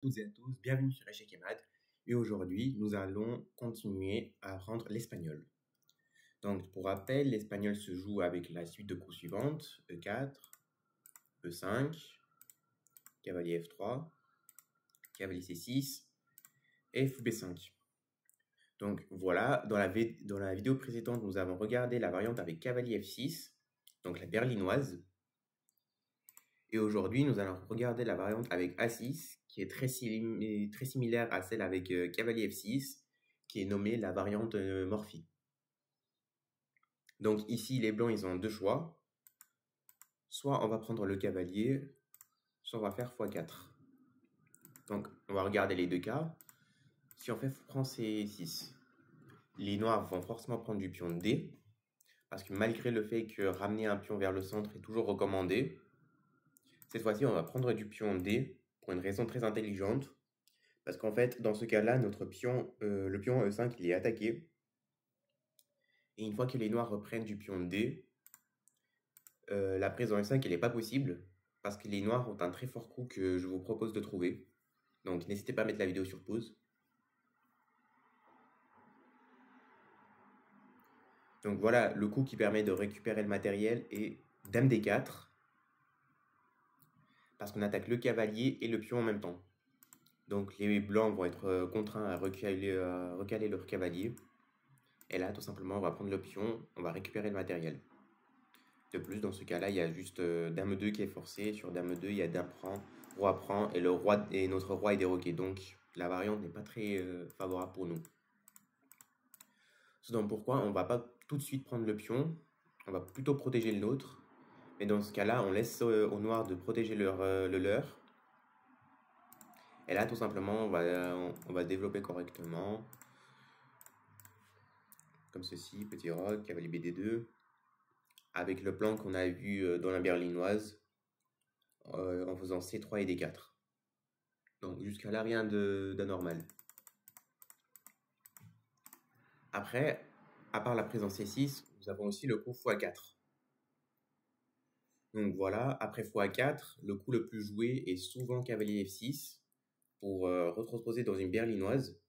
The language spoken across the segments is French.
Toutes et à tous, bienvenue sur Échec et Maths. Et aujourd'hui, nous allons continuer à apprendre l'espagnol. Donc, pour rappel, l'espagnol se joue avec la suite de coups suivantes: E4, E5, cavalier F3, cavalier C6 et fou B5. Donc voilà, dans la vidéo précédente, nous avons regardé la variante avec cavalier F6, donc la berlinoise. Et aujourd'hui, nous allons regarder la variante avec A6, qui est très similaire à celle avec cavalier F6, qui est nommée la variante Morphy. Donc ici, les blancs, ils ont deux choix. Soit on va prendre le cavalier, soit on va faire x4. Donc on va regarder les deux cas. Si on fait prend C6, les noirs vont forcément prendre du pion D, parce que malgré le fait que ramener un pion vers le centre est toujours recommandé, cette fois-ci, on va prendre du pion D pour une raison très intelligente. Parce qu'en fait, dans ce cas-là, notre pion, le pion E5, il est attaqué. Et une fois que les noirs reprennent du pion D, la prise en E5, elle n'est pas possible. Parce que les noirs ont un très fort coup que je vous propose de trouver. Donc n'hésitez pas à mettre la vidéo sur pause. Donc voilà, le coup qui permet de récupérer le matériel est Dame D4. Parce qu'on attaque le cavalier et le pion en même temps. Donc les blancs vont être contraints à recaler leur cavalier. Et là, tout simplement, on va prendre le pion, on va récupérer le matériel. De plus, dans ce cas-là, il y a juste Dame 2 qui est forcé. Sur Dame 2, il y a Dame prend, Roi prend, et notre roi est déroqué. Donc la variante n'est pas très favorable pour nous. C'est donc pourquoi on ne va pas tout de suite prendre le pion, on va plutôt protéger le nôtre. Mais dans ce cas-là, on laisse aux noirs de protéger le leur. Et là, tout simplement, on va développer correctement. Comme ceci, petit roc, cavalier BD2. Avec le plan qu'on a vu dans la berlinoise, en faisant C3 et D4. Donc jusqu'à là, rien d'anormal. Après, à part la prise en C6, nous avons aussi le coup x4. Donc voilà, après x4, le coup le plus joué est souvent cavalier F6 pour retransposer dans une berlinoise.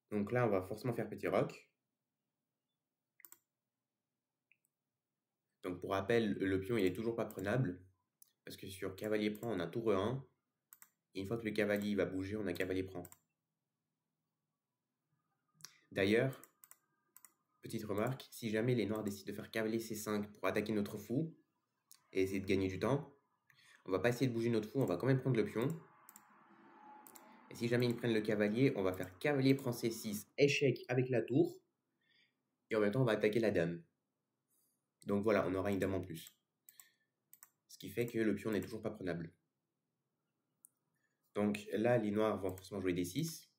Donc là, on va forcément faire petit roc. Donc pour rappel, le pion il est toujours pas prenable parce que sur cavalier prend, on a tour E1. Et une fois que le cavalier va bouger, on a cavalier prend. D'ailleurs, petite remarque, si jamais les noirs décident de faire cavalier C5 pour attaquer notre fou et essayer de gagner du temps, on va pas essayer de bouger notre fou, on va quand même prendre le pion. Et si jamais ils prennent le cavalier, on va faire cavalier prend C6, échec avec la tour. Et en même temps, on va attaquer la dame. Donc voilà, on aura une dame en plus. Ce qui fait que le pion n'est toujours pas prenable. Donc là, les noirs vont forcément jouer D6.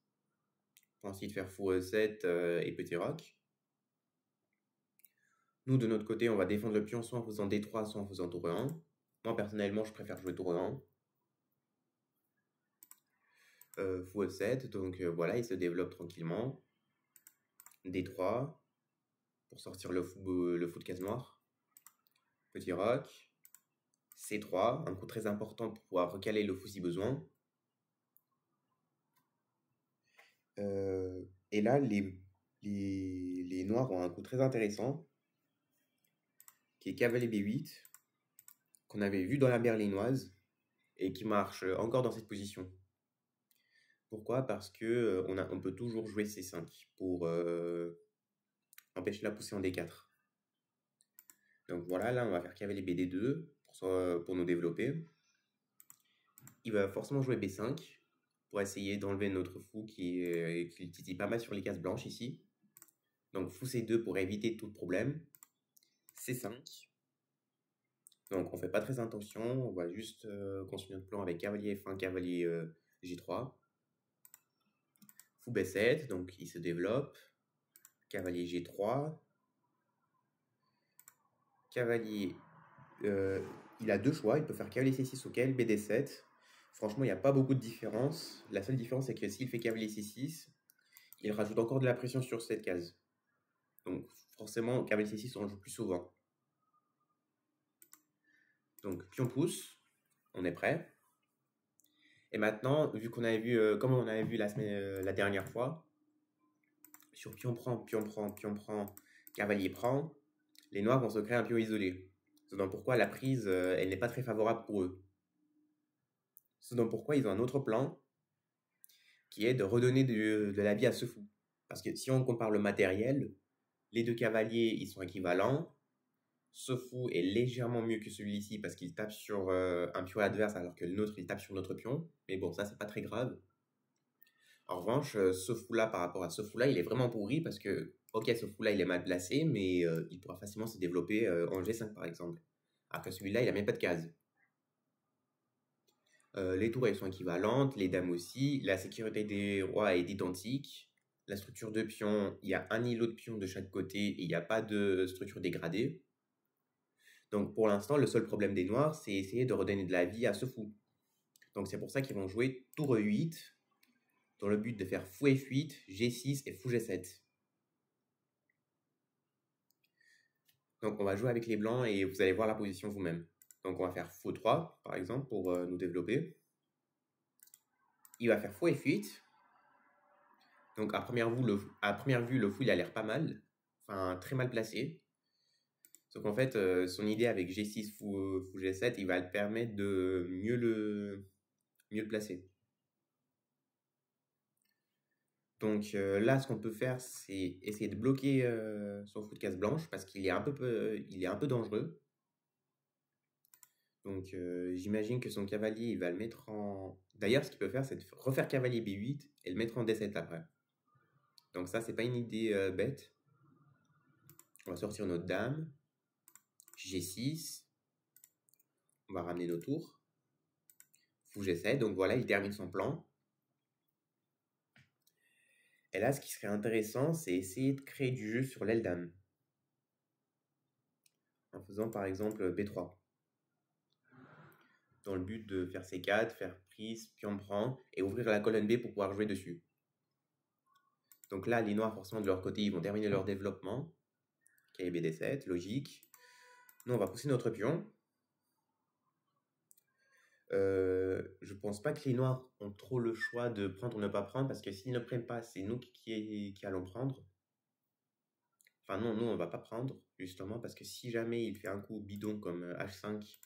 Pour ensuite faire fou E7 et petit roc. Nous, de notre côté, on va défendre le pion soit en faisant D3, soit en faisant tour E1. Moi, personnellement, je préfère jouer tour E1. Fou E7, donc voilà, il se développe tranquillement. D3, pour sortir le fou de case noire. Petit roc. C3, un coup très important pour pouvoir recaler le fou si besoin. Et là, les noirs ont un coup très intéressant, qui est cavalier B8, qu'on avait vu dans la berlinoise, et qui marche encore dans cette position. Pourquoi? Parce que on peut toujours jouer C5 pour empêcher la poussée en D4. Donc voilà, là on va faire cavalier BD2 pour nous développer. Il va forcément jouer B5 pour essayer d'enlever notre fou qui titille pas mal sur les cases blanches ici. Donc fou C2 pour éviter tout problème. C5. Donc on fait pas très attention, on va juste continuer notre plan avec cavalier F1, cavalier G3. Fou B7, donc il se développe. Cavalier G3. Cavalier, il a deux choix, il peut faire cavalier C6 ou cavalier BD7. Franchement, il n'y a pas beaucoup de différence. La seule différence, c'est que s'il fait cavalier C6, il rajoute encore de la pression sur cette case. Donc forcément, cavalier C6, on joue plus souvent. Donc pion pousse, on est prêt. Et maintenant, vu qu'on avait vu, comme on avait vu la dernière fois, sur pion prend, cavalier prend, les noirs vont se créer un pion isolé. C'est donc pourquoi la prise, elle n'est pas très favorable pour eux. C'est donc pourquoi ils ont un autre plan qui est de redonner de la vie à ce fou. Parce que si on compare le matériel, les deux cavaliers, ils sont équivalents. Ce fou est légèrement mieux que celui-ci parce qu'il tape sur un pion adverse alors que le nôtre, il tape sur notre pion. Mais bon, ça, c'est pas très grave. En revanche, ce fou-là, par rapport à ce fou-là, il est vraiment pourri parce que, ok, ce fou-là, il est mal placé, mais il pourra facilement se développer en G5, par exemple. Alors que celui-là, il a même pas de case. Les tours, elles sont équivalentes, les dames aussi. La sécurité des rois est identique. La structure de pions, il y a un îlot de pions de chaque côté et il n'y a pas de structure dégradée. Donc pour l'instant, le seul problème des noirs, c'est essayer de redonner de la vie à ce fou. Donc c'est pour ça qu'ils vont jouer tour E8 dans le but de faire fou F8, G6 et fou G7. Donc on va jouer avec les blancs et vous allez voir la position vous-même. Donc on va faire fou 3 par exemple pour nous développer. Il va faire fou F8. Donc à première vue, le fou il a l'air pas mal, enfin très mal placé. Donc en fait, son idée avec G6 fou G7, il va le permettre de mieux le placer. Donc là, ce qu'on peut faire, c'est essayer de bloquer son fou de case blanche parce qu'il est un peu dangereux. Donc j'imagine que son cavalier, il va le mettre en... D'ailleurs, ce qu'il peut faire, c'est de refaire cavalier B8 et le mettre en D7 après. Donc ça, c'est pas une idée bête. On va sortir notre dame. G6. On va ramener nos tours. Fou G7. Donc voilà, il termine son plan. Et là, ce qui serait intéressant, c'est essayer de créer du jeu sur l'aile dame. En faisant par exemple B3. Dans le but de faire C4, faire prise, pion prend, et ouvrir la colonne B pour pouvoir jouer dessus. Donc là, les noirs, forcément, de leur côté, ils vont terminer leur développement. Cavalier BD7, logique. Nous, on va pousser notre pion. Je pense pas que les noirs ont trop le choix de prendre ou ne pas prendre, parce que s'ils ne prennent pas, c'est nous qui allons prendre. Enfin non, nous on va pas prendre, justement, parce que si jamais il fait un coup bidon comme H5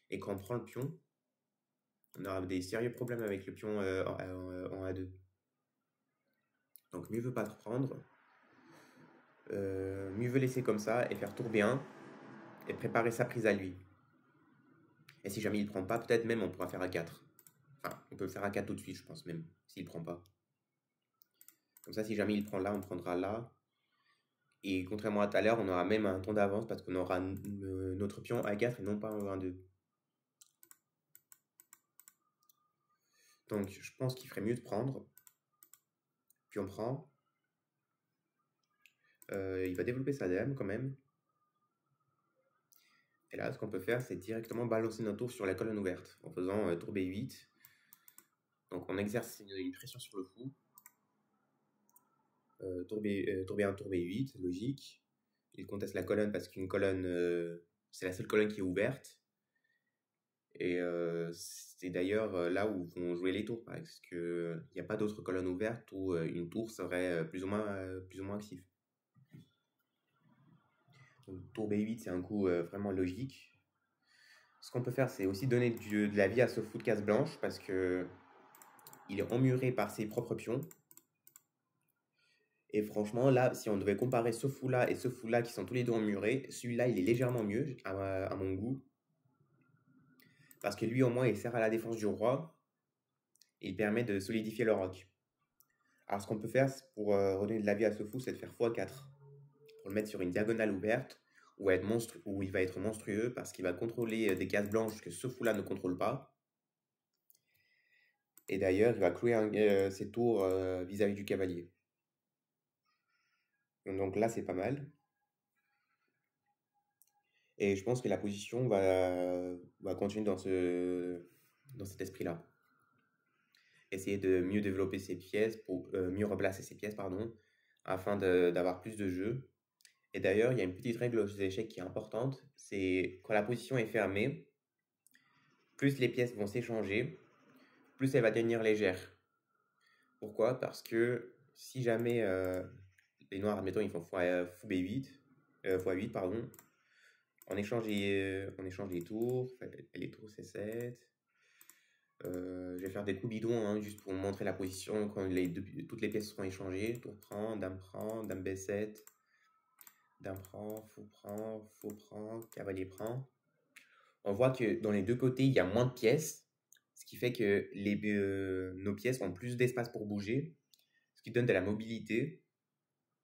et qu'on prend le pion, on aura des sérieux problèmes avec le pion en A2. Donc mieux vaut pas prendre, mieux vaut laisser comme ça et faire tour B1 et préparer sa prise à lui. Et si jamais il prend pas, peut-être même on pourra faire A4. Enfin, on peut faire A4 tout de suite, je pense même, s'il prend pas. Comme ça, si jamais il prend là, on prendra là. Et contrairement à tout à l'heure, on aura même un temps d'avance parce qu'on aura notre pion A4 et non pas un 2. Donc je pense qu'il ferait mieux de prendre. Puis on prend. Il va développer sa dame quand même. Et là, ce qu'on peut faire, c'est directement balancer notre tour sur la colonne ouverte en faisant tour B8. Donc on exerce une pression sur le fou. Tour B1, tour B8, logique. Il conteste la colonne parce qu'une colonne, c'est la seule colonne qui est ouverte. Et c'est d'ailleurs là où vont jouer les tours, parce qu'il n'y a pas d'autre colonne ouverte où une tour serait plus ou moins active. Donc, tour B8, c'est un coup vraiment logique. Ce qu'on peut faire, c'est aussi donner de la vie à ce fou de case blanche, parce que il est emmuré par ses propres pions. Et franchement, là, si on devait comparer ce fou-là et ce fou-là qui sont tous les deux emmurés, celui-là, il est légèrement mieux, à mon goût. Parce que lui, au moins, il sert à la défense du roi. Et il permet de solidifier le roc. Alors, ce qu'on peut faire pour redonner de la vie à ce fou, c'est de faire x4. Pour le mettre sur une diagonale ouverte, où il va être monstrueux, parce qu'il va contrôler des cases blanches que ce fou-là ne contrôle pas. Et d'ailleurs, il va clouer ses tours vis-à-vis du cavalier. Donc là, c'est pas mal. Et je pense que la position va continuer dans cet esprit-là. Essayer de mieux développer ses pièces, mieux replacer ses pièces, pardon, afin d'avoir plus de jeu. Et d'ailleurs, il y a une petite règle aux échecs qui est importante, c'est quand la position est fermée, plus les pièces vont s'échanger, plus elle va devenir légère. Pourquoi? Parce que si jamais les noirs, admettons, ils font fou B8, x8, pardon, on échange les tours, les tours C7. Je vais faire des coups bidons hein, juste pour montrer la position quand toutes les pièces seront échangées. Tour prend, dame B7, dame prend, fou prend, cavalier prend. On voit que dans les deux côtés, il y a moins de pièces, ce qui fait que nos pièces ont plus d'espace pour bouger, ce qui donne de la mobilité.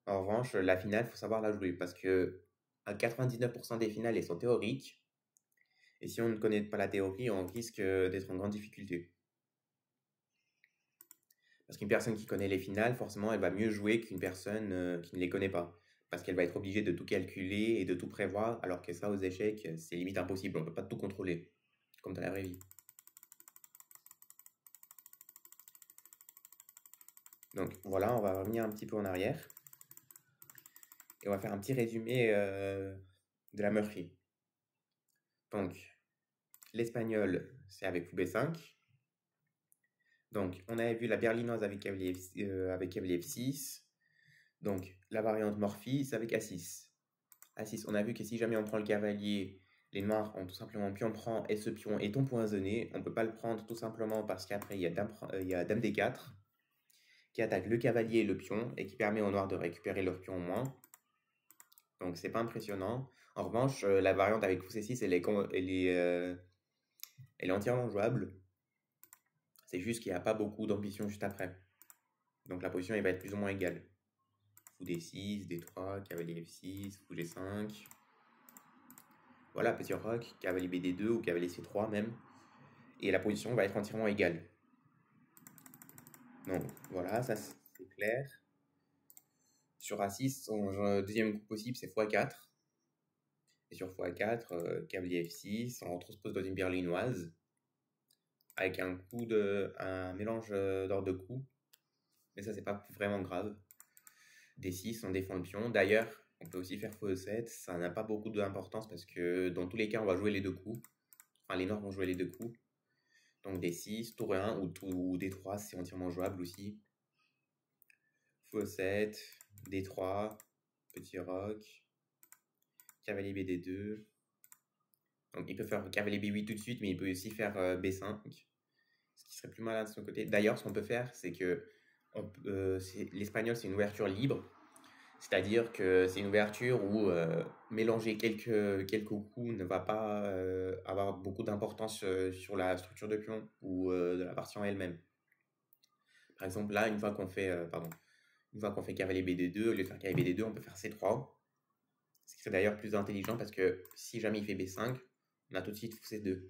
En revanche, la finale, il faut savoir la jouer parce que à 99% des finales, elles sont théoriques. Et si on ne connaît pas la théorie, on risque d'être en grande difficulté. Parce qu'une personne qui connaît les finales, forcément, elle va mieux jouer qu'une personne qui ne les connaît pas. Parce qu'elle va être obligée de tout calculer et de tout prévoir, alors que ça, aux échecs, c'est limite impossible. On ne peut pas tout contrôler, comme dans la vraie vie. Donc voilà, on va revenir un petit peu en arrière. Et on va faire un petit résumé de la Murphy. Donc, l'espagnol, c'est avec fou B5. Donc, on avait vu la berlinoise avec cavalier F6. Donc, la variante Morphy, c'est avec A6. A6, on a vu que si jamais on prend le cavalier, les noirs ont tout simplement pion prend et ce pion est empoisonné. On ne peut pas le prendre tout simplement parce qu'après, il y a dame D4 qui attaque le cavalier et le pion et qui permet aux noirs de récupérer leur pion en moins. Donc, c'est pas impressionnant. En revanche, la variante avec fou C6, elle est entièrement jouable. C'est juste qu'il n'y a pas beaucoup d'ambition juste après. Donc, la position elle va être plus ou moins égale. Fou D6, D3, cavalier F6, fou G5. Voilà, petit roc, cavalier BD2 ou cavalier C3 même. Et la position va être entièrement égale. Donc voilà, ça c'est clair. Sur A6, son deuxième coup possible c'est x4. Et sur x4, cavalier F6, on transpose dans une berlinoise. Avec un mélange d'ordre de coups. Mais ça c'est pas vraiment grave. D6, on défend le pion. D'ailleurs, on peut aussi faire fou7. Ça n'a pas beaucoup d'importance parce que dans tous les cas, on va jouer les deux coups. Enfin, les noirs vont jouer les deux coups. Donc D6, tour 1 ou D3, c'est entièrement jouable aussi. Fou7, D3, petit roc, cavalier BD2. Donc il peut faire cavalier B8 tout de suite, mais il peut aussi faire B5, ce qui serait plus malin de son côté. D'ailleurs, ce qu'on peut faire, c'est que l'espagnol, c'est une ouverture libre. C'est-à-dire que c'est une ouverture où mélanger quelques coups ne va pas avoir beaucoup d'importance sur la structure de pion ou de la partie en elle-même. Par exemple, là, une fois qu'on fait cavalier BD2, au lieu de faire cavalier BD2, on peut faire C3. Ce qui serait d'ailleurs plus intelligent parce que si jamais il fait B5, on a tout de suite fou C2.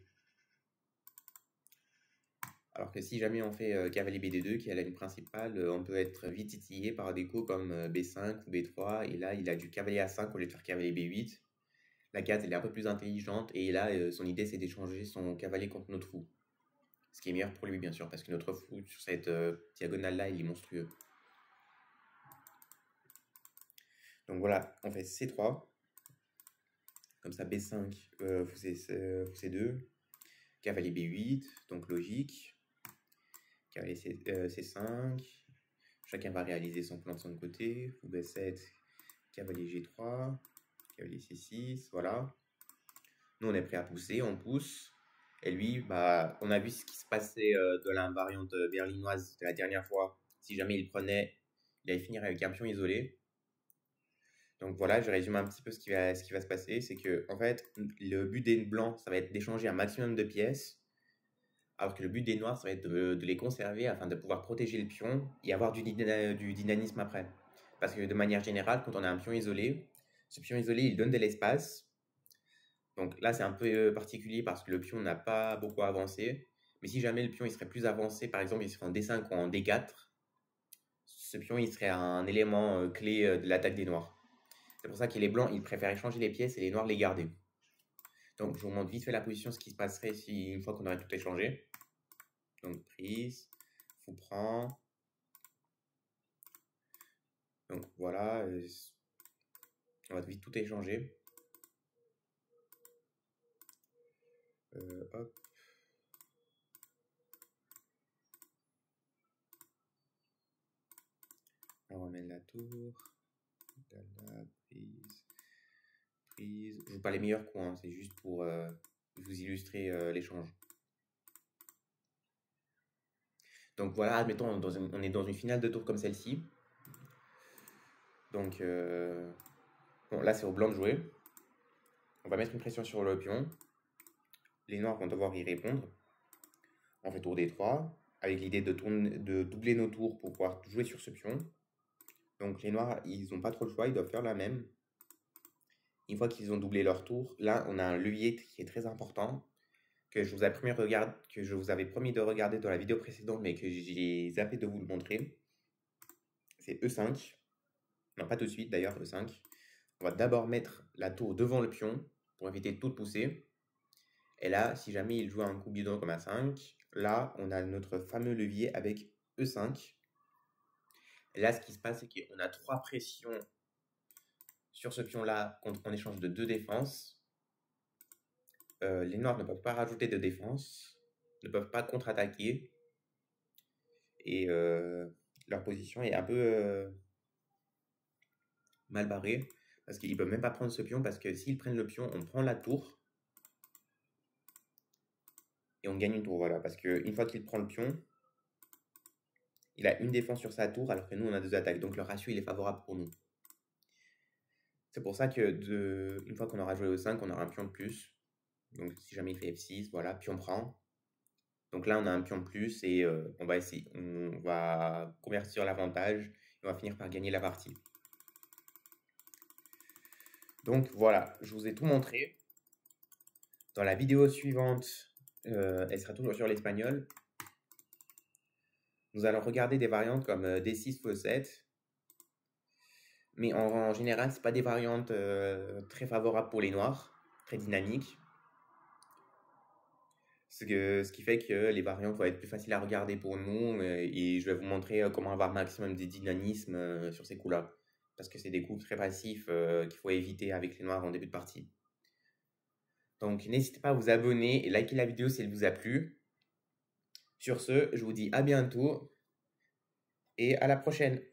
Alors que si jamais on fait cavalier BD2, qui est la ligne principale, on peut être vite titillé par des coups comme B5 ou B3. Et là, il a du cavalier A5 au lieu de faire cavalier B8. La case, elle est un peu plus intelligente. Et là, son idée, c'est d'échanger son cavalier contre notre fou. Ce qui est meilleur pour lui, bien sûr, parce que notre fou, sur cette diagonale-là, il est monstrueux. Donc voilà, on fait C3. Comme ça, B5, fou C2. Cavalier B8, donc logique. Cavalier C5. Chacun va réaliser son plan de son côté. Fou B7, cavalier G3, cavalier C6, voilà. Nous, on est prêt à pousser, on pousse. Et lui, bah, on a vu ce qui se passait de la variante berlinoise de la dernière fois. Si jamais il prenait, il allait finir avec un pion isolé. Donc voilà, je résume un petit peu ce qui va se passer. C'est que, en fait, le but des blancs, ça va être d'échanger un maximum de pièces. Alors que le but des noirs, ça va être de les conserver afin de pouvoir protéger le pion et avoir du dynamisme après. Parce que de manière générale, quand on a un pion isolé, ce pion isolé, il donne de l'espace. Donc là, c'est un peu particulier parce que le pion n'a pas beaucoup avancé. Mais si jamais le pion il serait plus avancé, par exemple, il serait en D5 ou en D4, ce pion, il serait un élément clé de l'attaque des noirs. C'est pour ça que les blancs, ils préfèrent échanger les pièces et les noirs les garder. Donc, je vous montre vite fait la position, ce qui se passerait si, une fois qu'on aurait tout échangé. Donc, prise, fou prend. Donc, voilà. On va vite tout échanger. Hop. emmène la tour. Là, prise. Je joue pas les meilleurs coups, hein, c'est juste pour vous illustrer l'échange. Donc voilà, admettons, on est dans une finale de tour comme celle-ci. Donc bon, là, c'est au blanc de jouer. On va mettre une pression sur le pion. Les noirs vont devoir y répondre. On fait tour D3, avec l'idée de doubler nos tours pour pouvoir jouer sur ce pion. Donc les noirs, ils n'ont pas trop le choix, ils doivent faire la même. Une fois qu'ils ont doublé leur tour, là, on a un levier qui est très important, que je vous avais promis de regarder dans la vidéo précédente, mais que j'ai zappé de vous le montrer. C'est E5. Non, pas tout de suite d'ailleurs, E5. On va d'abord mettre la tour devant le pion pour éviter toute poussée. Et là, si jamais il joue un coup bidon comme A5, là, on a notre fameux levier avec E5. Et là, ce qui se passe, c'est qu'on a 3 pressions sur ce pion-là en échange de 2 défenses. Les noirs ne peuvent pas rajouter de défense, ne peuvent pas contre-attaquer. Et leur position est un peu mal barrée, parce qu'ils ne peuvent même pas prendre ce pion, parce que s'ils prennent le pion, on prend la tour. Et on gagne une tour, voilà. Parce qu'une fois qu'il prend le pion, il a une défense sur sa tour, alors que nous, on a 2 attaques. Donc le ratio, il est favorable pour nous. C'est pour ça que une fois qu'on aura joué au 5, on aura un pion de plus. Donc si jamais il fait F6, voilà, pion prend. Donc là, on a un pion de plus et on va convertir l'avantage et on va finir par gagner la partie. Donc voilà, je vous ai tout montré. Dans la vidéo suivante, elle sera toujours sur l'espagnol. Nous allons regarder des variantes comme D6 F7. Mais en général, ce n'est pas des variantes très favorables pour les noirs, très dynamiques. Ce qui fait que les variantes vont être plus faciles à regarder pour nous et je vais vous montrer comment avoir un maximum de dynamisme sur ces coups-là. Parce que c'est des coups très passifs qu'il faut éviter avec les noirs en début de partie. Donc n'hésitez pas à vous abonner et liker la vidéo si elle vous a plu. Sur ce, je vous dis à bientôt et à la prochaine.